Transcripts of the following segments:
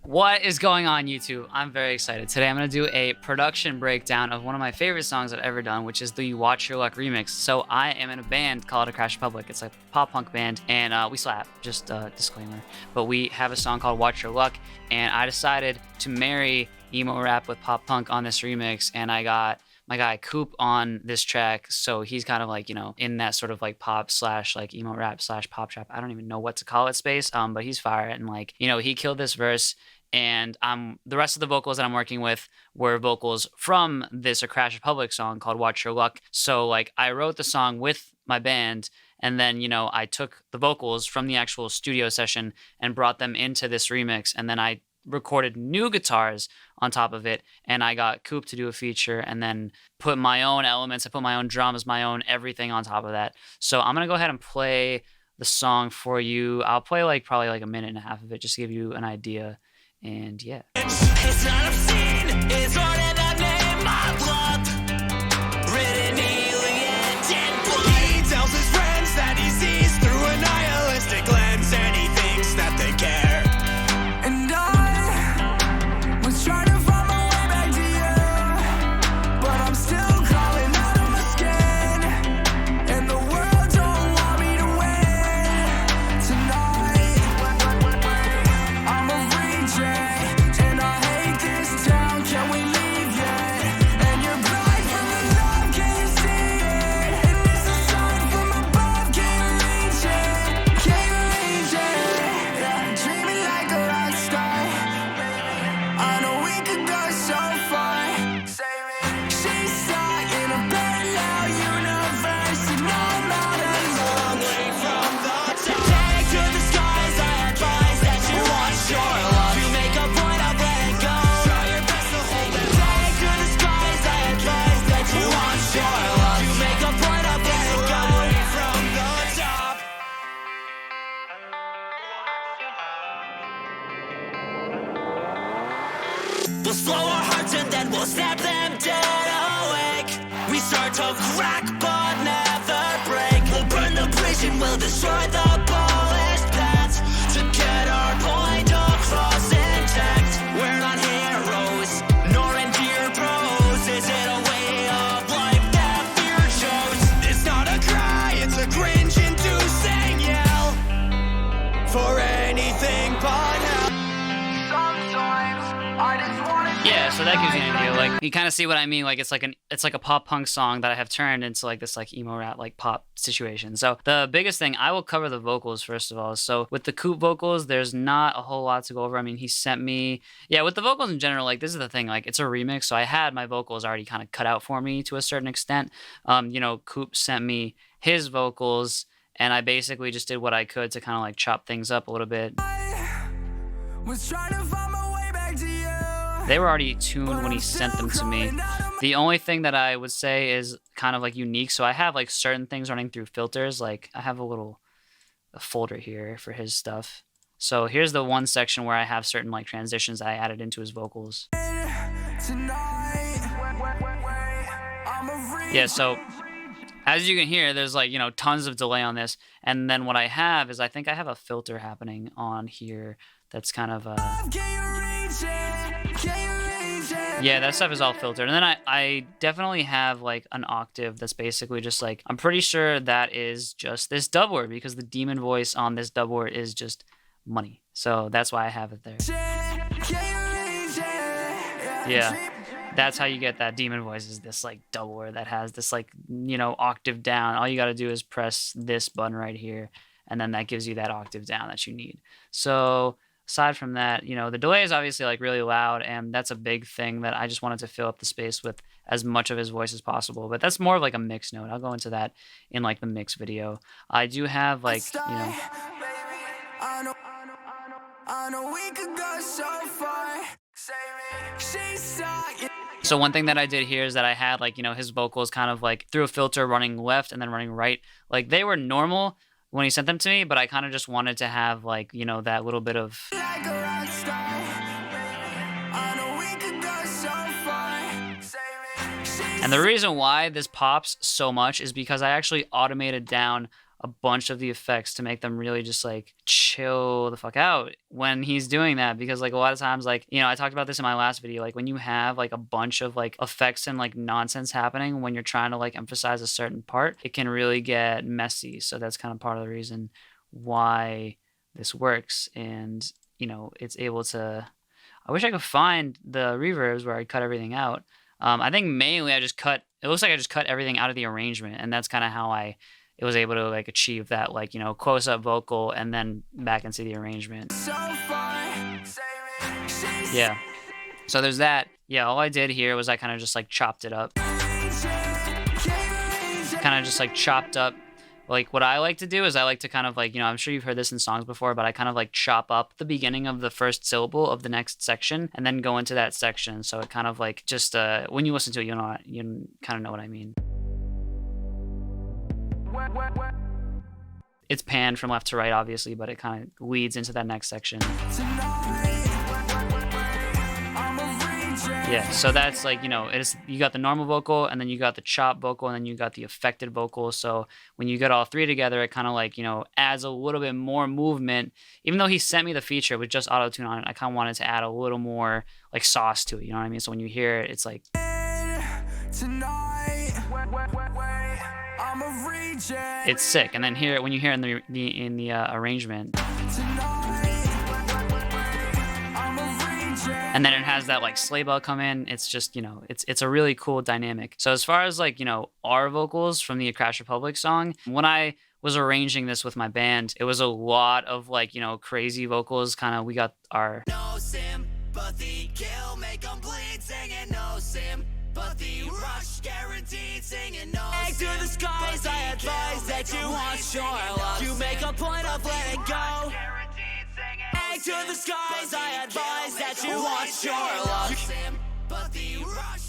What is going on, YouTube? I'm very excited. Today I'm going to do a production breakdown of one of my favorite songs I've ever done, which is the Watch Your Luck remix. So I am in a band called A Crash Republic. It's a pop punk band, and we slap, just a disclaimer. But we have a song called Watch Your Luck, and I decided to marry emo rap with pop punk on this remix, and I got my guy Coop on this track, so he's kind of like, you know, in that sort of like pop slash like emo rap slash pop trap, I don't even know what to call it space, but he's fire, and like, you know, he killed this verse. And the rest of the vocals that I'm working with were vocals from this A Crash Republic song called Watch Your Luck. So like I wrote the song with my band, and then, you know, I took the vocals from the actual studio session and brought them into this remix, and then I recorded new guitars on top of it, and I got Coop to do a feature, and then put my own elements, I put my own drums, my own everything on top of that. So I'm gonna go ahead and play the song for you. I'll play like probably like a minute and a half of it just to give you an idea. And yeah. It's not obscene, it's more than the name of love. Written alien and blood. He tells his friends that he sees through a nihilistic lens, and he thinks that they care. And I was trying to find my way back to you, but I'm still crawling out of my skin, and the world don't want me to win tonight. I'm a reject, and I hate this town. Can we leave yet? And you're blind from the love, can you see it? And it's a sign from above, can you reach it? Can you reach it? Yeah, dreaming like a rock star. I know we could go so far. She's stuck in a parallel universe, and I'm not alone. Way from the top. Take to the skies, I advise that you watch your luck. You make a point of letting go. Try your best to hold it. Take to the skies, I advise that you watch your luck. You make a point of letting go. Way from the top. We'll slow our hearts and then we'll snap them dead awake. We start to crack but never break. We'll burn the bridge and we'll destroy the polished paths to get our point across intact. We're not heroes, nor endear pros. Is it a way of life that fear chose? It's not a cry, it's a cringe-inducing yell for anything but help. Sometimes I just wanna. Yeah, so that gives you an idea. Like, you kind of see what I mean. Like, it's like a pop punk song that I have turned into like this like emo rap like pop situation. So the biggest thing, I will cover the vocals first of all. So with the Coop vocals, there's not a whole lot to go over. I mean, he sent me, yeah, with the vocals in general, like this is the thing, like it's a remix, so I had my vocals already kind of cut out for me to a certain extent. You know, Coop sent me his vocals, and I basically just did what I could to kind of like chop things up a little bit. Was trying to find my way back to you. They were already tuned when he sent them to me. The only thing that I would say is kind of like unique. So I have like certain things running through filters. Like I have a folder here for his stuff. So here's the one section where I have certain like transitions I added into his vocals. Yeah, so as you can hear, there's like, you know, tons of delay on this. And then what I have is I think I have a filter happening on here that's kind of yeah, that stuff is all filtered. And then I definitely have like an octave that's basically just like, I'm pretty sure that is just this dub word, because the demon voice on this dub word is just money. So that's why I have it there. Yeah, that's how you get that demon voice, is this like dub word that has this like, you know, octave down. All you got to do is press this button right here, and then that gives you that octave down that you need. So aside from that, you know, the delay is obviously like really loud, and that's a big thing that I just wanted to fill up the space with as much of his voice as possible. But that's more of like a mix note. I'll go into that in like the mix video. I do have like, you know, I know we could go so far. so one thing that I did here is that I had like, you know, his vocals kind of like through a filter running left and then running right. Like they were normal when he sent them to me, but I kind of just wanted to have like, you know, that little bit of And the reason why this pops so much is because I actually automated down a bunch of the effects to make them really just like chill the fuck out when he's doing that, because like a lot of times, like, you know, I talked about this in my last video, like when you have like a bunch of like effects and like nonsense happening when you're trying to like emphasize a certain part, it can really get messy. So that's kind of part of the reason why this works. And you know, it's able to, I wish I could find the reverbs where I cut everything out. I think mainly it looks like I just cut everything out of the arrangement, and that's kind of how it was able to like achieve that, like, you know, close up vocal and then back into the arrangement. Yeah. So there's that. Yeah, all I did here was I kind of just like chopped it up. Kind of just like chopped up. Like what I like to do is I like to kind of like, you know, I'm sure you've heard this in songs before, but I kind of like chop up the beginning of the first syllable of the next section and then go into that section. So it kind of like just, when you listen to it, you kind of know what I mean. It's panned from left to right, obviously, but it kind of leads into that next section. Yeah, so that's like, you know, you got the normal vocal, and then you got the chop vocal, and then you got the affected vocal. So when you get all three together, it kind of like, you know, adds a little bit more movement. Even though he sent me the feature with just auto-tune on it, I kind of wanted to add a little more like sauce to it, you know what I mean? So when you hear it, it's like... It's sick. And then when you hear it in the arrangement... And then it has that like sleigh bell come in. It's just, you know, it's a really cool dynamic. So as far as like, you know, our vocals from the Crash Republic song, when I was arranging this with my band, it was a lot of like, you know, crazy vocals. Kind of, we got our... No sympathy, kill, make them bleed, singing no sympathy, rush, guaranteed, singing no sympathy. To the skies, I advise that you want your love. You make a point of letting go. To the skies, I advise that you watch your luck.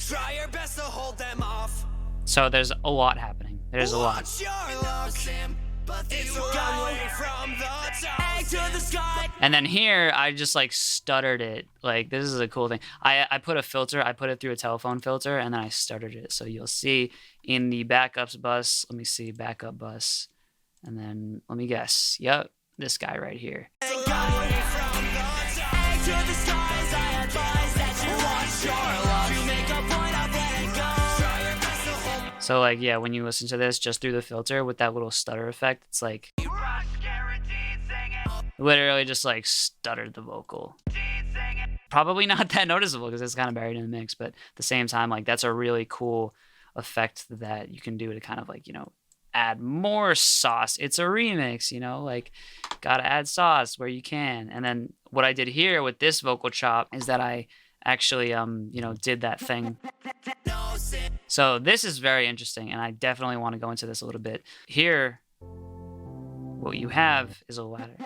Try your best to hold them off. So there's a lot happening. There's a lot. And then here, I just like stuttered it. Like, this is a cool thing. I put a filter. I put it through a telephone filter, and then I stuttered it. So you'll see in the backups bus. Let me see, backup bus. And then let me guess. Yep, this guy right here. So like, yeah, when you listen to this just through the filter with that little stutter effect, it's like literally just like stuttered the vocal. Probably not that noticeable because it's kind of buried in the mix, but at the same time, like, that's a really cool effect that you can do to kind of like, you know, add more sauce. It's a remix, you know, like, gotta add sauce where you can. And then what I did here with this vocal chop is that I actually you know, did that thing. So this is very interesting, and I definitely want to go into this a little bit. Here, what you have is a ladder.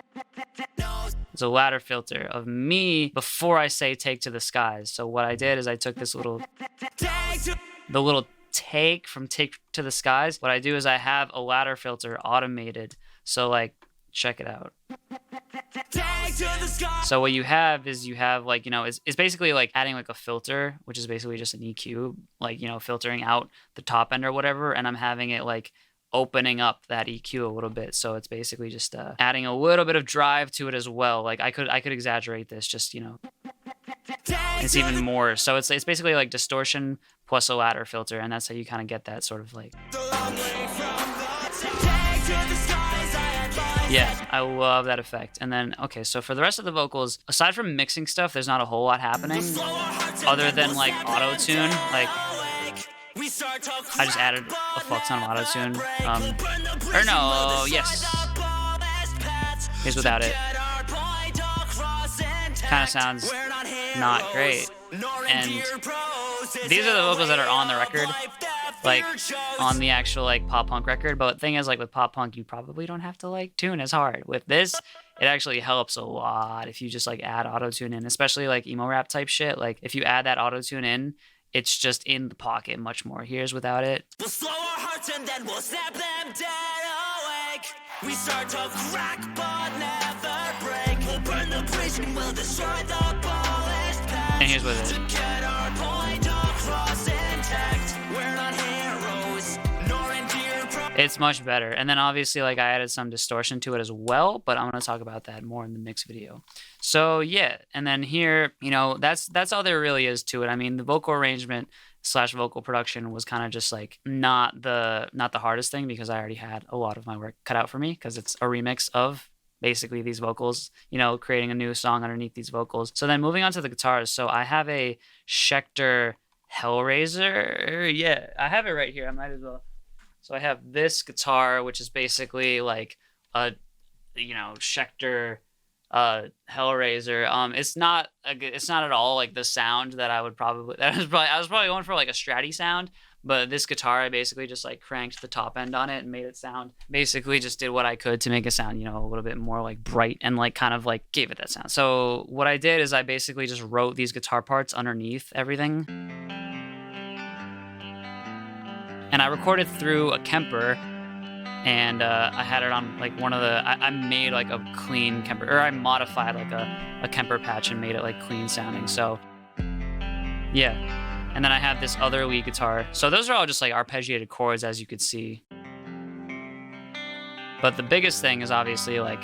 It's a ladder filter of me before I say take to the skies. So what I did is I took this little take from Take to the Skies. What I do is I have a ladder filter automated. So like, check it out. So what you have is like, you know, it's basically like adding like a filter, which is basically just an EQ, like, you know, filtering out the top end or whatever. And I'm having it like opening up that EQ a little bit. So it's basically just adding a little bit of drive to it as well. Like I could exaggerate this, just, you know, it's even more. So it's basically like distortion plus a ladder filter, and that's how you kind of get that sort of like... Yeah, I love that effect. And then, okay, so for the rest of the vocals, aside from mixing stuff, there's not a whole lot happening other than like auto-tune. Like, I just added a fuck ton of auto-tune. Or no, yes. Here's without it. Kind of sounds not great. And these are the vocals that are on the record, like on the actual like pop punk record. But the thing is, like with pop punk, you probably don't have to like tune as hard. With this, it actually helps a lot if you just like add auto-tune in, especially like emo rap type shit. Like if you add that auto-tune in, it's just in the pocket much more. Here's without it. We'll slow our hearts and then we'll snap them dead awake. We start to crack but never break. We'll burn the bridge and we'll destroy the polished past. And here's with it. To get our point across intact. We're not heroes, nor endear. It's much better. And then obviously like I added some distortion to it as well, but I'm going to talk about that more in the mix video. So yeah, and then here, you know, that's all there really is to it. I mean, the vocal arrangement / vocal production was kind of just like not the hardest thing, because I already had a lot of my work cut out for me, because it's a remix of basically these vocals, you know, creating a new song underneath these vocals. So then moving on to the guitars. So I have a Schecter Hellraiser. Yeah, I have it right here. I might as well. So I have this guitar, which is basically like a, you know, Schecter Hellraiser. It's not at all like the sound that I was probably going for, like a Stratty sound, but this guitar I basically just like cranked the top end on it and made it sound, basically just did what I could to make it sound, you know, a little bit more like bright and like kind of like gave it that sound. So what I did is I basically just wrote these guitar parts underneath everything, and I recorded through a Kemper. And I had it on like one of the, I made like a clean Kemper, or I modified like a Kemper patch and made it like clean sounding. So yeah. And then I have this other lead guitar. So those are all just like arpeggiated chords, as you could see. But the biggest thing is obviously like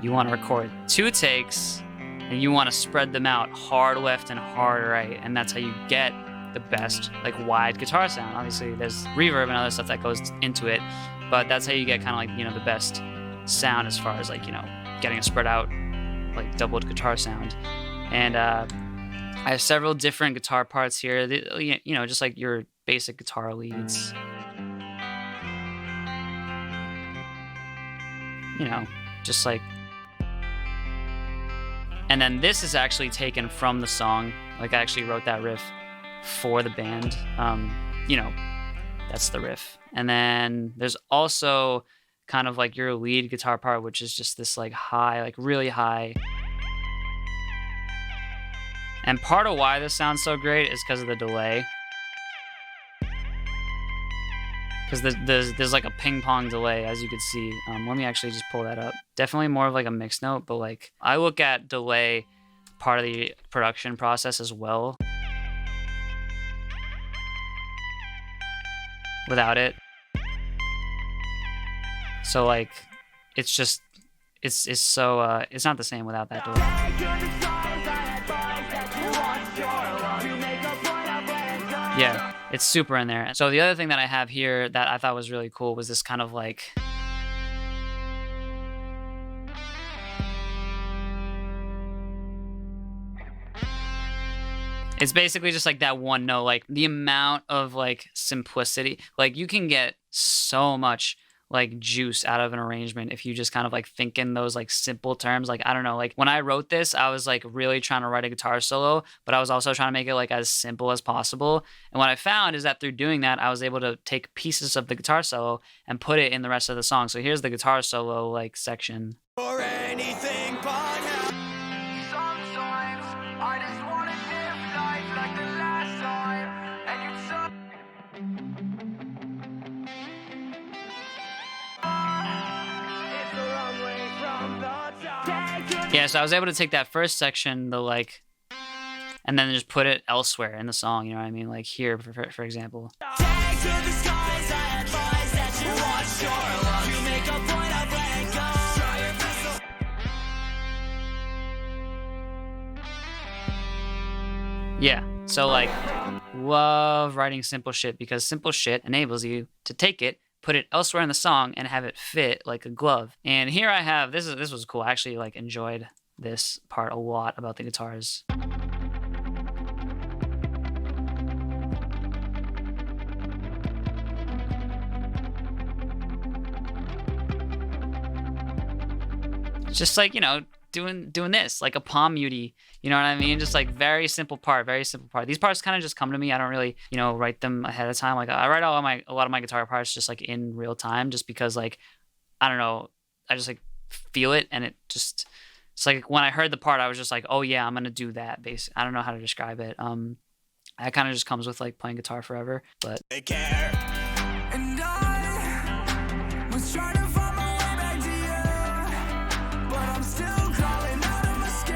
you want to record 2 takes and you want to spread them out hard left and hard right. And that's how you get the best like wide guitar sound. Obviously there's reverb and other stuff that goes into it, but that's how you get kind of like, you know, the best sound as far as like, you know, getting a spread out like doubled guitar sound. And I have several different guitar parts here, you know, just like your basic guitar leads, you know, just like. And then this is actually taken from the song. Like I actually wrote that riff for the band. You know, that's the riff. And then there's also kind of like your lead guitar part, which is just this like high, like really high. And part of why this sounds so great is because of the delay. Because there's like a ping pong delay, as you could see. Let me actually just pull that up. Definitely more of like a mixed note, but like I look at delay part of the production process as well. Without it. So like it's just it's so it's not the same without that delay. Yeah, it's super in there. So the other thing that I have here that I thought was really cool was this kind of like it's basically just like that one note, like the amount of like simplicity, like you can get so much like juice out of an arrangement if you just kind of like think in those like simple terms. Like, I don't know, like when I wrote this, I was like really trying to write a guitar solo, but I was also trying to make it like as simple as possible. And what I found is that through doing that, I was able to take pieces of the guitar solo and put it in the rest of the song. So here's the guitar solo like section. Or anything but now. Sometimes I just wanna live life like the last time, and you suck. It's the wrong way from the top. Yeah, so I was able to take that first section, the like, and then just put it elsewhere in the song, you know what I mean? Like here, for example. Take to the skies, I advise that you watch your luck. You make a point of letting go. Try your best. Yeah, so like, love writing simple shit because simple shit enables you to take it, put it elsewhere in the song, and have it fit like a glove. And here I have, this was cool. I actually like enjoyed this part a lot about the guitars. Just like, you know, doing this, like a palm muty, you know what I mean? Just like very simple part. These parts kind of just come to me. I don't really, you know, write them ahead of time. Like I write a lot of my guitar parts just like in real time, just because like, I don't know, I just like feel it, and it's like when I heard the part, I was just like, oh yeah, I'm gonna do that. I don't know how to describe it. That kind of just comes with like playing guitar forever, but. They care. And I was trying to find my way back to you, but I'm still crawling out of my skin.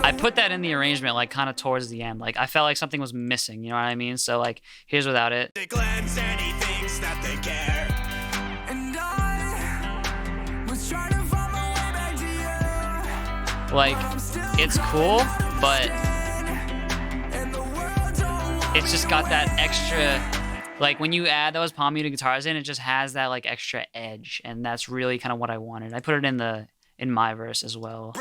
I put that in the arrangement like kind of towards the end. Like I felt like something was missing, you know what I mean? So like here's without it. They cleanse anything promise that they care. And I was trying to find my way back to you. Like, it's cool, but it's just got that extra, like when you add those palm muted guitars in, it just has that like extra edge, and that's really kind of what I wanted. I put it in my verse as well.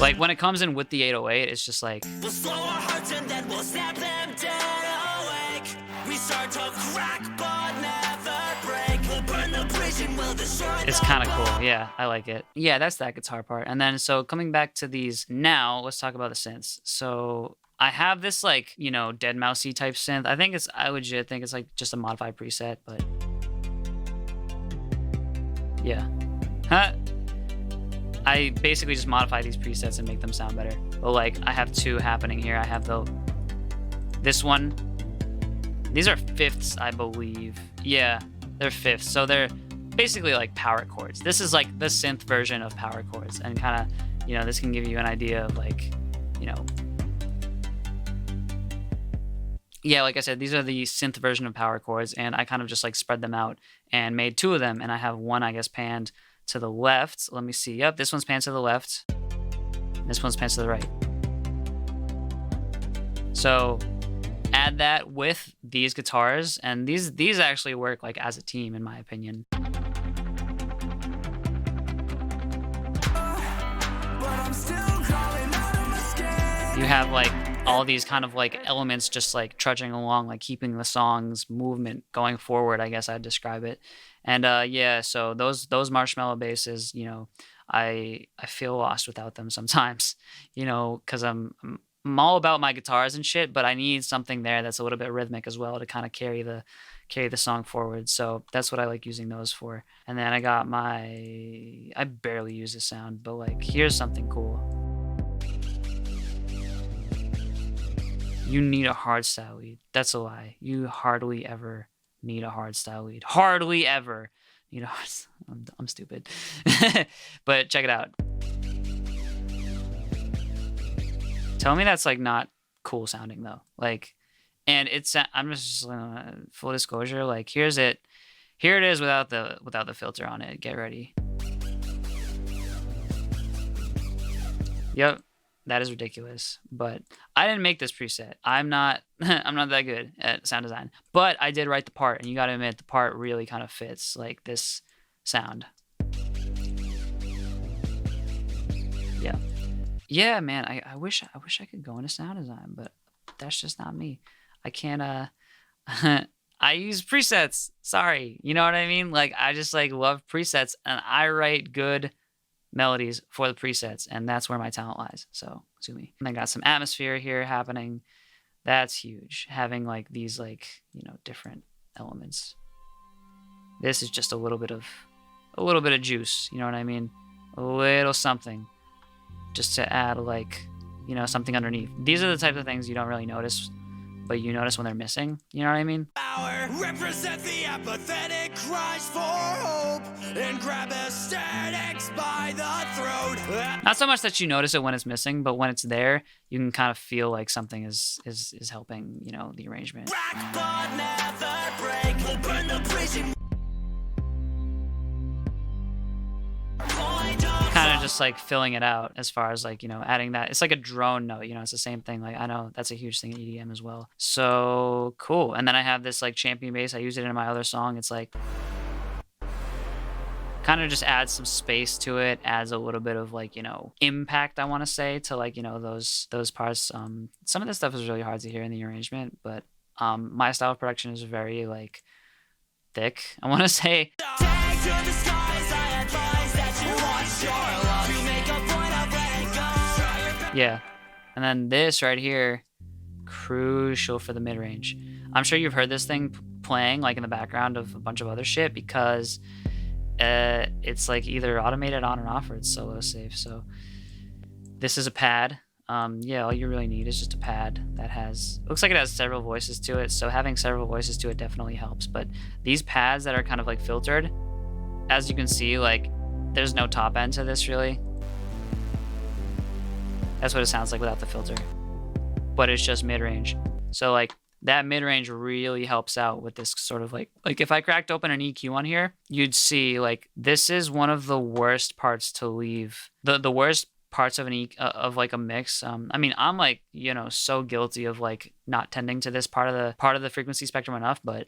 Like when it comes in with the 808, it's just like, We'll slow our hearts and then we'll snap them dead awake. We start to crack but never break. We'll burn the bridge and we'll destroy. it's kind of cool. Yeah, I like it. Yeah, that's that guitar part. And then so coming back to these now, let's talk about the synths. So I have this like, you know, dead mousey type synth. I legit think it's like just a modified preset, but yeah. Huh. I basically just modify these presets and make them sound better. But like I have two happening here. I have this one. These are fifths, I believe. Yeah, they're fifths. So they're basically like power chords. This is like the synth version of power chords, and kind of, you know, this can give you an idea of like, you know, yeah, like I said, these are the synth version of power chords, and I kind of just like spread them out and made two of them, and I have one, I guess, panned to the left. Let me see. Yep, this one's panned to the left. This one's panned to the right. So add that with these guitars, and these actually work like as a team, in my opinion. You have like all these kind of like elements just like trudging along, like keeping the song's movement going forward, I guess I'd describe it. And yeah, so those marshmallow basses, you know, I feel lost without them sometimes, you know, because I'm all about my guitars and shit, but I need something there that's a little bit rhythmic as well to kind of carry the song forward. So that's what I like using those for. And then I got I barely use this sound, but like here's something cool. You need a hard style lead. That's a lie. You hardly ever need a hard style lead. Hardly ever. You know, I'm stupid. But check it out. Tell me that's like not cool sounding though. Like, and I'm just full disclosure. Like, here it is without the filter on it. Get ready. Yep. That is ridiculous, but I didn't make this preset. I'm not that good at sound design, but I did write the part, and you got to admit the part really kind of fits like this sound. Yeah, man. I wish I could go into sound design, but that's just not me. I can't. I use presets. Sorry, you know what I mean? Like I just like love presets, and I write good melodies for the presets, and that's where my talent lies. So sue me. And I got some atmosphere here happening. That's huge, having like these like, you know, different elements. This is just a little bit of juice, you know what I mean? A little something just to add like, you know, something underneath. These are the types of things you don't really notice, but you notice when they're missing, you know what I mean? Power, represent the apathetic cries for hope, and grab aesthetics by the throat. Not so much that you notice it when it's missing, but when it's there, you can kind of feel like something is helping, you know, the arrangement. Crack but never break. We'll burn the prison. Kind of just like filling it out as far as like, you know, adding that. It's like a drone note, you know, it's the same thing. Like I know that's a huge thing in EDM as well. So cool. And then I have this like champion bass. I use it in my other song. It's like kind of just adds some space to it, adds a little bit of like, you know, impact, I want to say, to like, you know, those parts. Some of this stuff is really hard to hear in the arrangement, but my style of production is very like thick, I want to say. Yeah, and then this right here, crucial for the mid-range. I'm sure you've heard this thing playing like in the background of a bunch of other shit because it's like either automated on or off, or it's solo safe. So this is a pad. Yeah, all you really need is just a pad that looks like it has several voices to it. So having several voices to it definitely helps. But these pads that are kind of like filtered, as you can see, like there's no top end to this really. That's what it sounds like without the filter, but it's just mid-range. So like that mid-range really helps out with this sort of like if I cracked open an EQ on here, you'd see like this is one of the worst parts to leave. The worst parts of of like a mix. I mean, I'm like, you know, so guilty of like not tending to this part of the frequency spectrum enough, but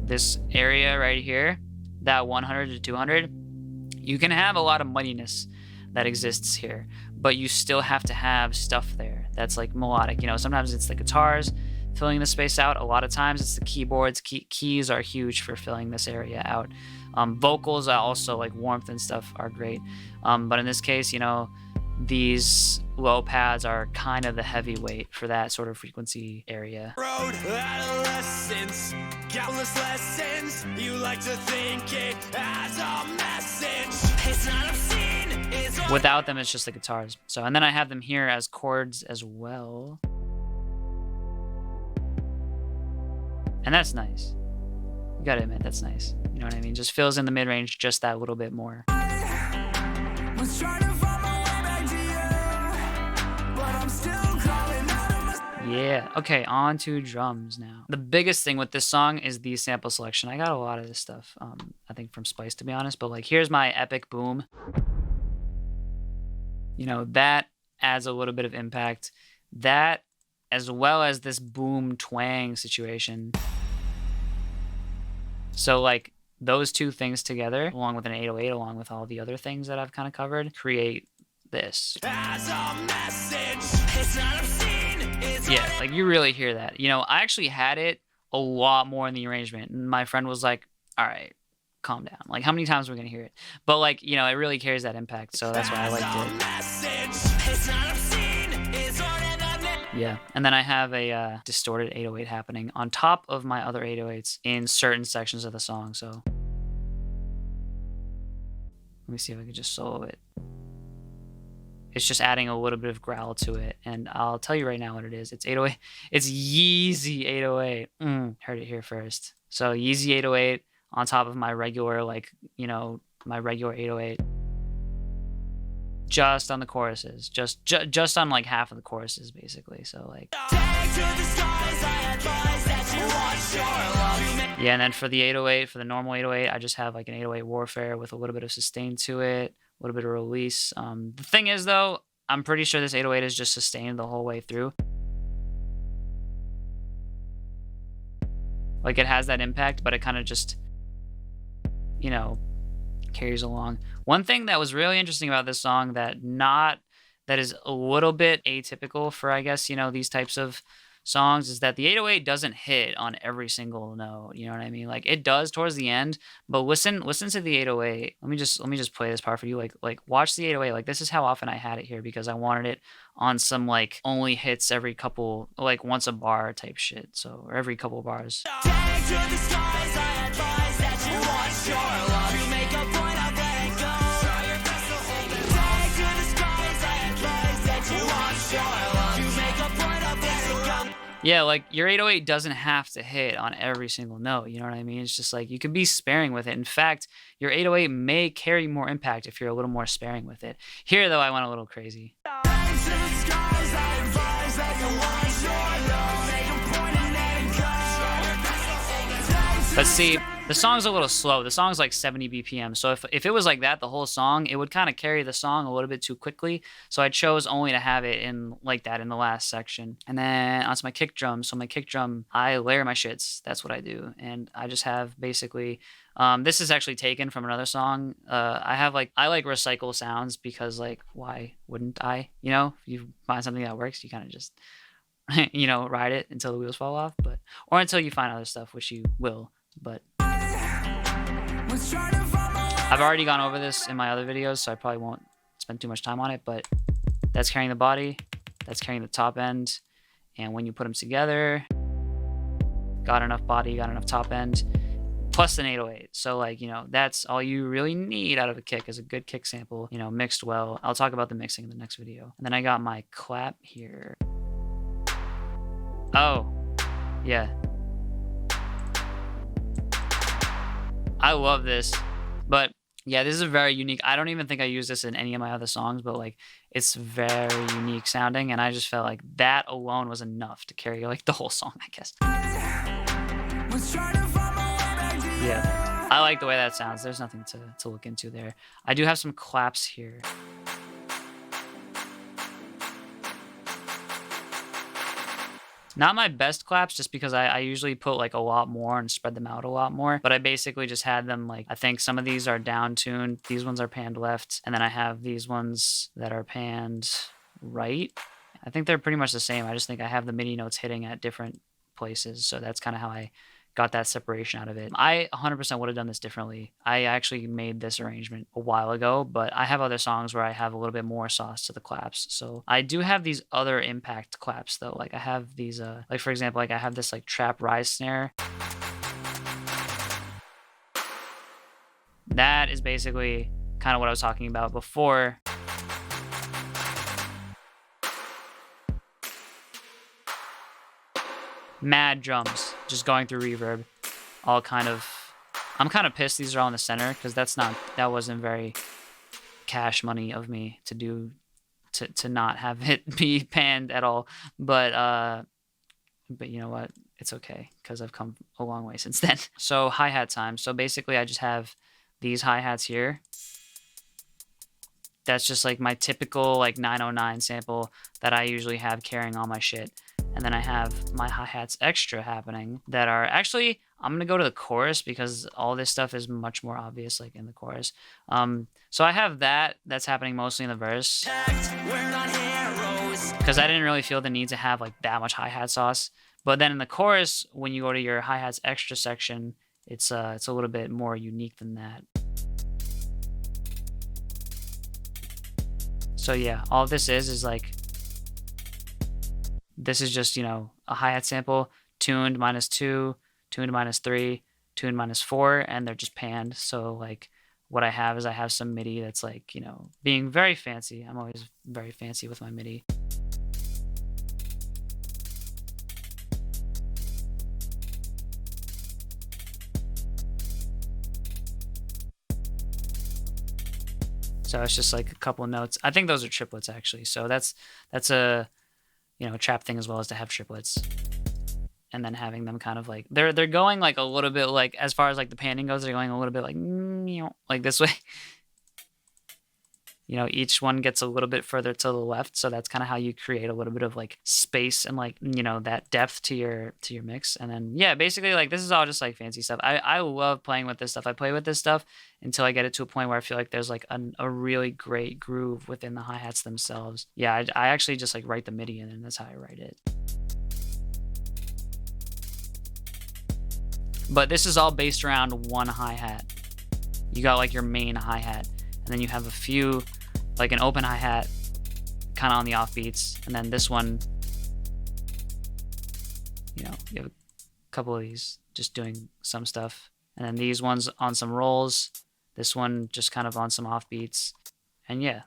this area right here, that 100 to 200, you can have a lot of muddiness that exists here, but you still have to have stuff there that's like melodic. You know, sometimes it's the guitars filling the space out. A lot of times it's the keyboards. Keys are huge for filling this area out. Vocals are also like warmth and stuff are great. But in this case, you know, these low pads are kind of the heavyweight for that sort of frequency area. Road adolescence, countless lessons. You like to think it as a message. It's not obscene. It's Without them, it's just the guitars. So, and then I have them here as chords as well. And that's nice. You gotta admit, that's nice. You know what I mean? Just fills in the mid-range just that little bit more. was trying to find my way back to you, but I'm still crawling out of my... Yeah. Okay, on to drums now. The biggest thing with this song is the sample selection. I got a lot of this stuff, I think from Spice, to be honest. But like, here's my epic boom. You know, that adds a little bit of impact. That, as well as this boom twang situation. So like those two things together, along with an 808, along with all the other things that I've kind of covered, create this. As a message, it's not obscene. It's Yeah, like you really hear that. You know, I actually had it a lot more in the arrangement. And my friend was like, all right, calm down. Like, how many times are we going to hear it? But like, you know, it really carries that impact. So that's why I liked it. message, it's not obscene. It's Yeah. And then I have a distorted 808 happening on top of my other 808s in certain sections of the song. So let me see if I can just solo it. It's just adding a little bit of growl to it. And I'll tell you right now what it is. It's 808. It's Yeezy 808. Heard it here first. So Yeezy 808 on top of my regular, like, you know, my regular 808. Just on the choruses. Just on like half of the choruses, basically. So like... Yeah, and then for the 808, for the normal 808, I just have like an 808 Warfare with a little bit of sustain to it, a little bit of release. The thing is, though, I'm pretty sure this 808 is just sustained the whole way through. Like, it has that impact, but it kind of just, you know, carries along. One thing that was really interesting about this song that is a little bit atypical for, I guess, you know, these types of songs is that the 808 doesn't hit on every single note. You know what I mean? Like, it does towards the end, but listen to the 808. Let me just play this part for you. Like watch the 808. Like, this is how often I had it here because I wanted it on some like only hits every couple, like once a bar type shit. So, or every couple bars. Yeah, like your 808 doesn't have to hit on every single note. You know what I mean? It's just like you can be sparing with it. In fact, your 808 may carry more impact if you're a little more sparing with it. Here, though, I went a little crazy. But see, the song's a little slow. The song's like 70 BPM. So if it was like that the whole song, it would kind of carry the song a little bit too quickly. So I chose only to have it in like that in the last section. And then onto my kick drum. So my kick drum, I layer my shits. That's what I do. And I just have basically, this is actually taken from another song. I like recycle sounds because like, why wouldn't I? You know, if you find something that works, you kind of just, you know, ride it until the wheels fall off, or until you find other stuff, which you will. But I've already gone over this in my other videos, so I probably won't spend too much time on it, but that's carrying the body, that's carrying the top end, and when you put them together, got enough body, got enough top end, plus an 808. So like, you know, that's all you really need out of a kick is a good kick sample, you know, mixed well. I'll talk about the mixing in the next video. And then I got my clap here. Oh, yeah. I love this, but Yeah, this is very unique. I don't even think I use this in any of my other songs, but like it's very unique sounding, and I just felt like that alone was enough to carry like the whole song, I guess. Yeah, I like the way that sounds. There's nothing to look into there. I do have some claps here. Not my best claps, just because I usually put like a lot more and spread them out a lot more. But I basically just had them like, I think some of these are down tuned. These ones are panned left. And then I have these ones that are panned right. I think they're pretty much the same. I just think I have the MIDI notes hitting at different places. So that's kind of how I got that separation out of it. I 100% would have done this differently. I actually made this arrangement a while ago, but I have other songs where I have a little bit more sauce to the claps. So I do have these other impact claps though. Like I have these, like for example, like I have this like trap rise snare. That is basically kind of what I was talking about before. Mad drums just going through reverb, all kind of, I'm kind of pissed these are all in the center because that wasn't very cash money of me to do, to not have it be panned at all. But you know what, it's okay because I've come a long way since then. So hi-hat time. So basically I just have these hi-hats here. That's just like my typical like 909 sample that I usually have carrying all my shit. And then I have my hi-hats extra happening that are actually, I'm going to go to the chorus because all this stuff is much more obvious like in the chorus. So I have that's happening mostly in the verse because I didn't really feel the need to have like that much hi-hat sauce. But then in the chorus, when you go to your hi-hats extra section, it's a little bit more unique than that. So yeah, all this is like, this is just, you know, a hi-hat sample, tuned -2, tuned -3, tuned -4, and they're just panned. So like what I have is I have some MIDI that's like, you know, being very fancy. I'm always very fancy with my MIDI. So it's just like a couple of notes. I think those are triplets actually. So that's a, you know, trap thing as well as to have triplets. And then having them kind of like, they're going like a little bit like, as far as like the panning goes, they're going a little bit like this way. You know, each one gets a little bit further to the left. So that's kind of how you create a little bit of like space and like, you know, that depth to your mix. And then, yeah, basically like this is all just like fancy stuff. I love playing with this stuff. I play with this stuff until I get it to a point where I feel like there's like a really great groove within the hi-hats themselves. Yeah, I actually just like write the MIDI in and that's how I write it. But this is all based around one hi-hat. You got like your main hi-hat and then you have a few, like an open hi-hat kind of on the offbeats, and then this one, you know, you have a couple of these just doing some stuff, and then these ones on some rolls, this one just kind of on some offbeats, and yeah.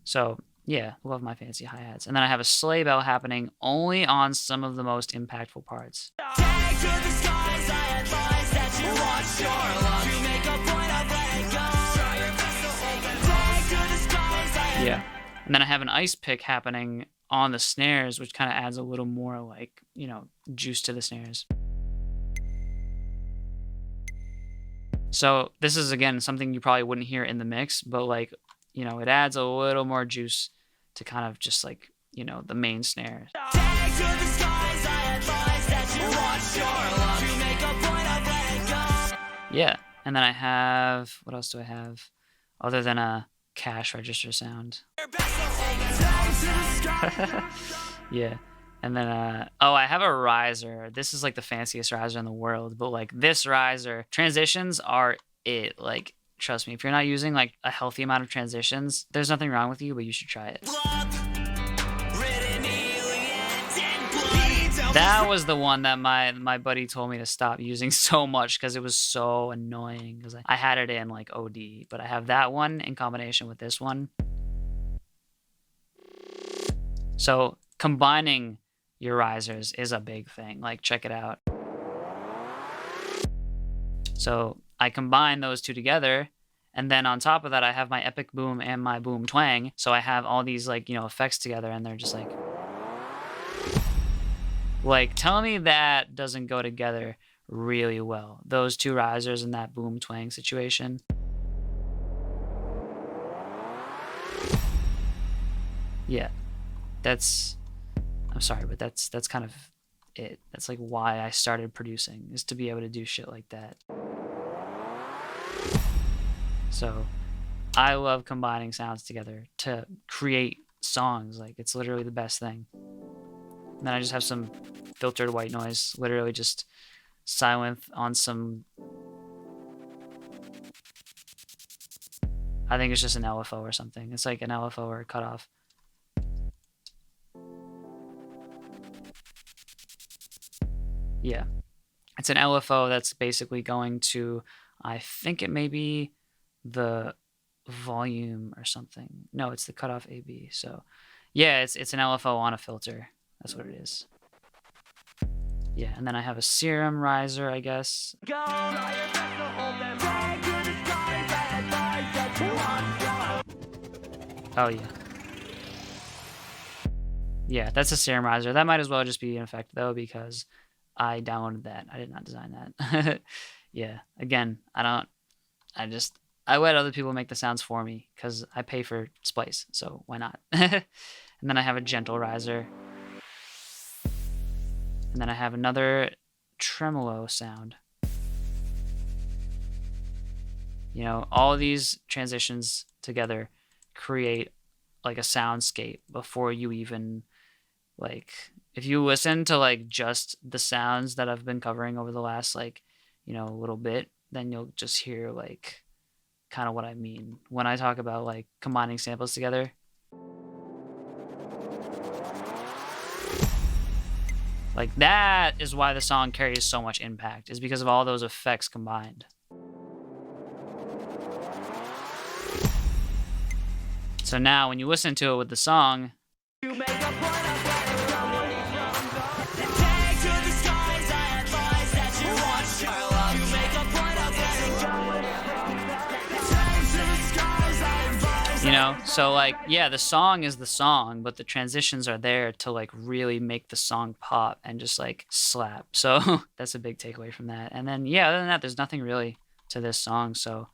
So yeah, love my fancy hi-hats. And then I have a sleigh bell happening only on some of the most impactful parts. Yeah. And then I have an ice pick happening on the snares, which kind of adds a little more like, you know, juice to the snares. So this is, again, something you probably wouldn't hear in the mix, but like, you know, it adds a little more juice to kind of just like, you know, the main snare. Yeah. And then I have, what else do I have other than a cash register sound? Yeah. And then, oh, I have a riser. This is like the fanciest riser in the world, but like this riser, transitions are it. Like, trust me, if you're not using like a healthy amount of transitions, there's nothing wrong with you, but you should try it. That was the one that my buddy told me to stop using so much because it was so annoying, because I had it in like OD, but I have that one in combination with this one. So combining your risers is a big thing. Like, check it out. So I combine those two together, and then on top of that, I have my epic boom and my boom twang. So I have all these like, effects together, and they're just like tell me that doesn't go together really well. Those two risers and that boom twang situation. Yeah, I'm sorry, but that's kind of it. That's like why I started producing, is to be able to do shit like that. So I love combining sounds together to create songs. Like, it's literally the best thing. And then I just have some filtered white noise, literally just silent on some, I think it's just an LFO or something. It's like an LFO or a cutoff. Yeah, it's an LFO that's basically going to, I think it may be the volume or something. No, it's the cutoff AB. So yeah, it's an LFO on a filter. That's what it is. Yeah, and then I have a serum riser, I guess. Oh yeah. Yeah, that's a serum riser. That might as well just be an effect though, because I downloaded that. I did not design that. Yeah, again, I let other people make the sounds for me because I pay for splice, so why not? And then I have a gentle riser. And then I have another tremolo sound. All these transitions together create like a soundscape before you even, like, if you listen to like just the sounds that I've been covering over the last little bit, then you'll just hear like kind of what I mean when I talk about like combining samples together. Like, that is why the song carries so much impact, is because of all those effects combined. So now when you listen to it with the song, so like, yeah, the song is the song, but the transitions are there to like really make the song pop and just like slap. So that's a big takeaway from that. And then, yeah, other than that, there's nothing really to this song. So,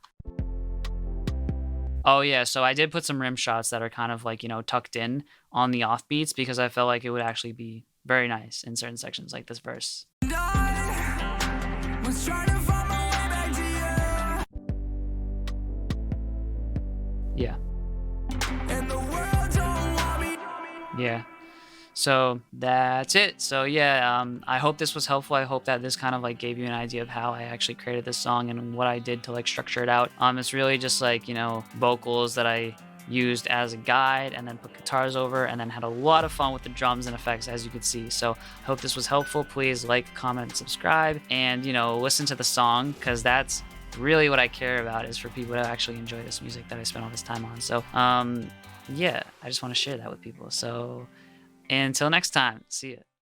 oh yeah, so I did put some rim shots that are kind of like, tucked in on the off beats, because I felt like it would actually be very nice in certain sections, like this verse. Yeah. Yeah. So that's it. So yeah, I hope this was helpful. I hope that this kind of like gave you an idea of how I actually created this song and what I did to like structure it out. It's really just like, vocals that I used as a guide and then put guitars over, and then had a lot of fun with the drums and effects, as you could see. So I hope this was helpful. Please like, comment, and subscribe, and listen to the song, because that's really what I care about, is for people to actually enjoy this music that I spent all this time on. So yeah, I just want to share that with people. So until next time, see ya.